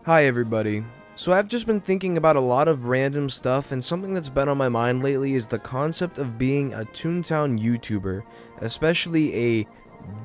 Hi everybody. So I've just been thinking about a lot of random stuff, and something that's been on my mind lately is the concept of being a Toontown YouTuber, especially a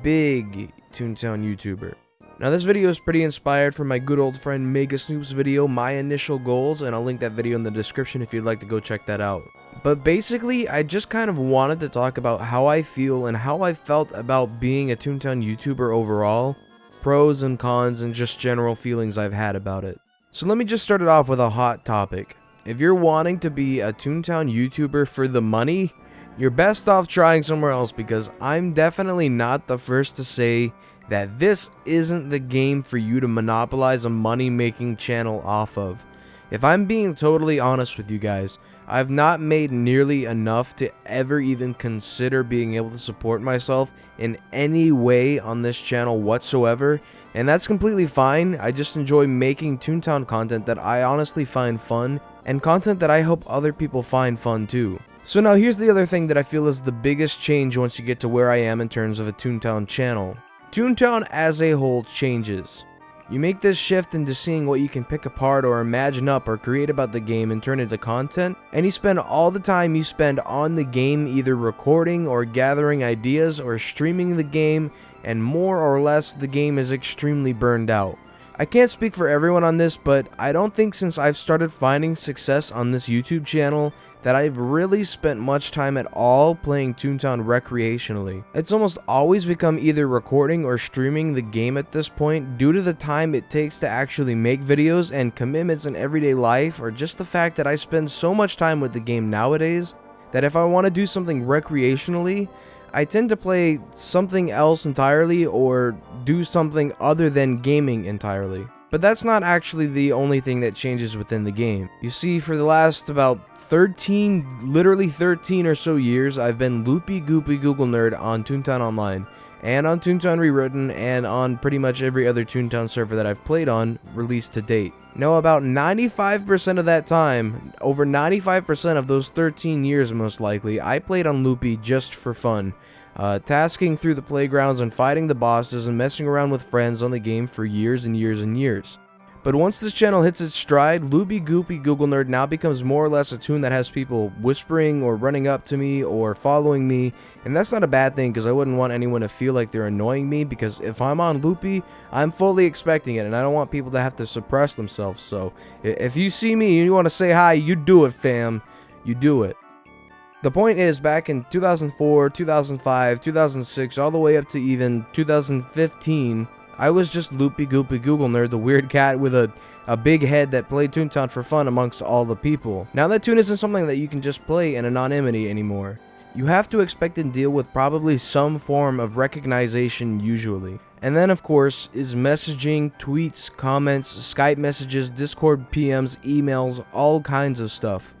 big Toontown YouTuber. Now this video is pretty inspired from my good old friend Mega Snoop's video, My Initial Goals, and I'll link that video in the description if you'd like to go check that out. But basically, I just kind of wanted to talk about how I feel and how I felt about being a Toontown YouTuber overall, pros and cons, and just general feelings I've had about it. So let me just start it off with a hot topic. If you're wanting to be a Toontown YouTuber for the money, you're best off trying somewhere else, because I'm definitely not the first to say that this isn't the game for you to monopolize a money-making channel off of. If I'm being totally honest with you guys, I've not made nearly enough to ever even consider being able to support myself in any way on this channel whatsoever, and that's completely fine. I just enjoy making Toontown content that I honestly find fun, and content that I hope other people find fun too. So now here's the other thing that I feel is the biggest change once you get to where I am in terms of a Toontown channel. Toontown as a whole changes. You make this shift into seeing what you can pick apart or imagine up or create about the game and turn into content, and you spend all the time you spend on the game either recording or gathering ideas or streaming the game, and more or less the game is extremely burned out. I can't speak for everyone on this, but I don't think since I've started finding success on this YouTube channel that I've really spent much time at all playing Toontown recreationally. It's almost always become either recording or streaming the game at this point, due to the time it takes to actually make videos and commitments in everyday life, or just the fact that I spend so much time with the game nowadays that if I want to do something recreationally, I tend to play something else entirely or do something other than gaming entirely. But that's not actually the only thing that changes within the game. You see, for the last about literally 13 or so years, I've been Loopy Goopy Google Nerd on Toontown Online, and on Toontown Rewritten, and on pretty much every other Toontown server that I've played on, released to date. Now, about 95% of that time, over 95% of those 13 years most likely, I played on Loopy just for fun. Tasking through the playgrounds and fighting the bosses and messing around with friends on the game for years and years and years. But once this channel hits its stride, Loopy Goopy Google Nerd now becomes more or less a tune that has people whispering or running up to me or following me, and that's not a bad thing, because I wouldn't want anyone to feel like they're annoying me, because if I'm on Loopy, I'm fully expecting it, and I don't want people to have to suppress themselves. So if you see me and you want to say hi, you do it, fam. You do it. The point is, back in 2004, 2005, 2006, all the way up to even 2015, I was just Loopy Goopy Google Nerd, the weird cat with a big head that played Toontown for fun amongst all the people. Now that tune isn't something that you can just play in anonymity anymore. You have to expect and deal with probably some form of recognition usually. And then of course is messaging, tweets, comments, Skype messages, Discord PMs, emails, all kinds of stuff.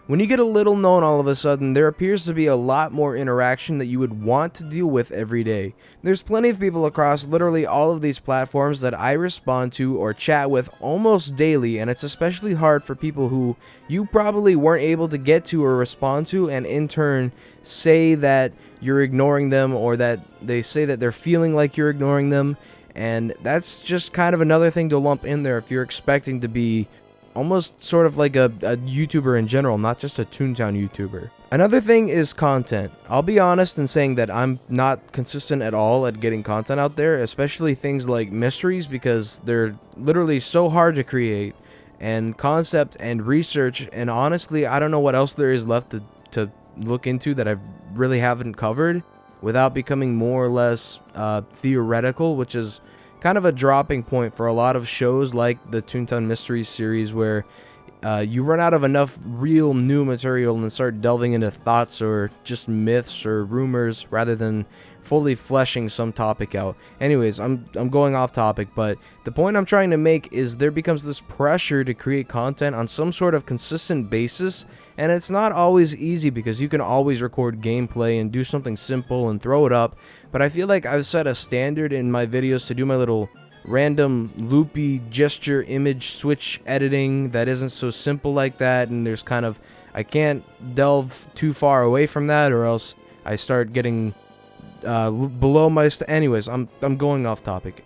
When you get a little known all of a sudden, there appears to be a lot more interaction that you would want to deal with every day. There's plenty of people across literally all of these platforms that I respond to or chat with almost daily, and it's especially hard for people who you probably weren't able to get to or respond to, and in turn say that you're ignoring them, or that they say that they're feeling like you're ignoring them, and that's just kind of another thing to lump in there if you're expecting to be almost sort of like a YouTuber in general, not just a Toontown YouTuber. Another thing is content. I'll be honest in saying that I'm not consistent at all at getting content out there, especially things like mysteries, because they're literally so hard to create, and concept and research, and honestly, I don't know what else there is left to look into that I really haven't covered without becoming more or less theoretical, which is kind of a dropping point for a lot of shows like the Toontown Mysteries series, where you run out of enough real new material and start delving into thoughts or just myths or rumors rather than fully fleshing some topic out. Anyways, I'm going off topic, but the point I'm trying to make is there becomes this pressure to create content on some sort of consistent basis, and it's not always easy, because you can always record gameplay and do something simple and throw it up, but I feel like I've set a standard in my videos to do my little random loopy gesture image switch editing that isn't so simple like that, and there's kind of, I can't delve too far away from that, or else I start getting below my anyways, I'm going off topic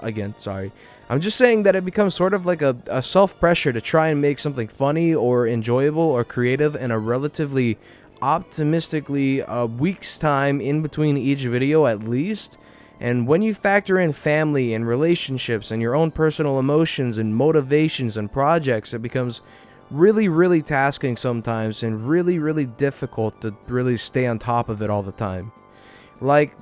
again, sorry. I'm just saying that it becomes sort of like a self-pressure to try and make something funny or enjoyable or creative in a relatively optimistically a week's time in between each video at least. And when you factor in family and relationships and your own personal emotions and motivations and projects, it becomes really tasking sometimes and really difficult to really stay on top of it all the time. Like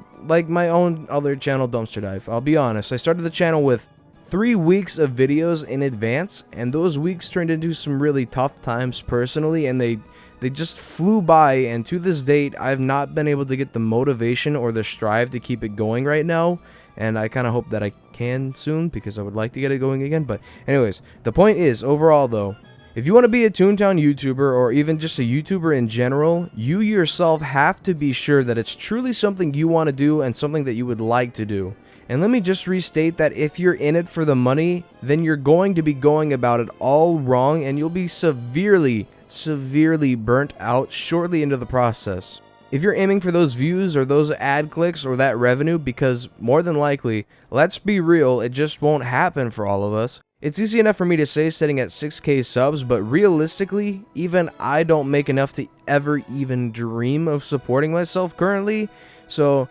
my own other channel, Dumpster Dive. I'll be honest, I started the channel with 3 weeks of videos in advance, and those weeks turned into some really tough times personally, and they just flew by, and to this date, I've not been able to get the motivation or the strive to keep it going right now, and I kind of hope that I can soon, because I would like to get it going again. But anyways, the point is, overall though, if you want to be a Toontown YouTuber, or even just a YouTuber in general, you yourself have to be sure that it's truly something you want to do and something that you would like to do. And let me just restate that if you're in it for the money, then you're going to be going about it all wrong, and you'll be severely burnt out shortly into the process. If you're aiming for those views or those ad clicks or that revenue, because more than likely, let's be real, it just won't happen for all of us. It's easy enough for me to say sitting at 6K subs, but realistically, even I don't make enough to ever even dream of supporting myself currently. So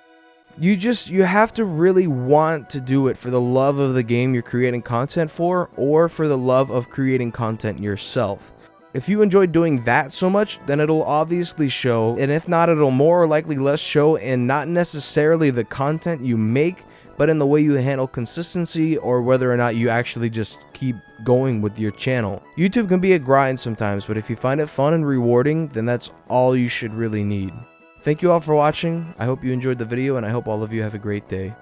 you have to really want to do it for the love of the game you're creating content for, or for the love of creating content yourself. If you enjoy doing that so much, then it'll obviously show, and if not, it'll more or likely less show in not necessarily the content you make, but in the way you handle consistency, or whether or not you actually just keep going with your channel. YouTube can be a grind sometimes, but if you find it fun and rewarding, then that's all you should really need. Thank you all for watching. I hope you enjoyed the video, and I hope all of you have a great day.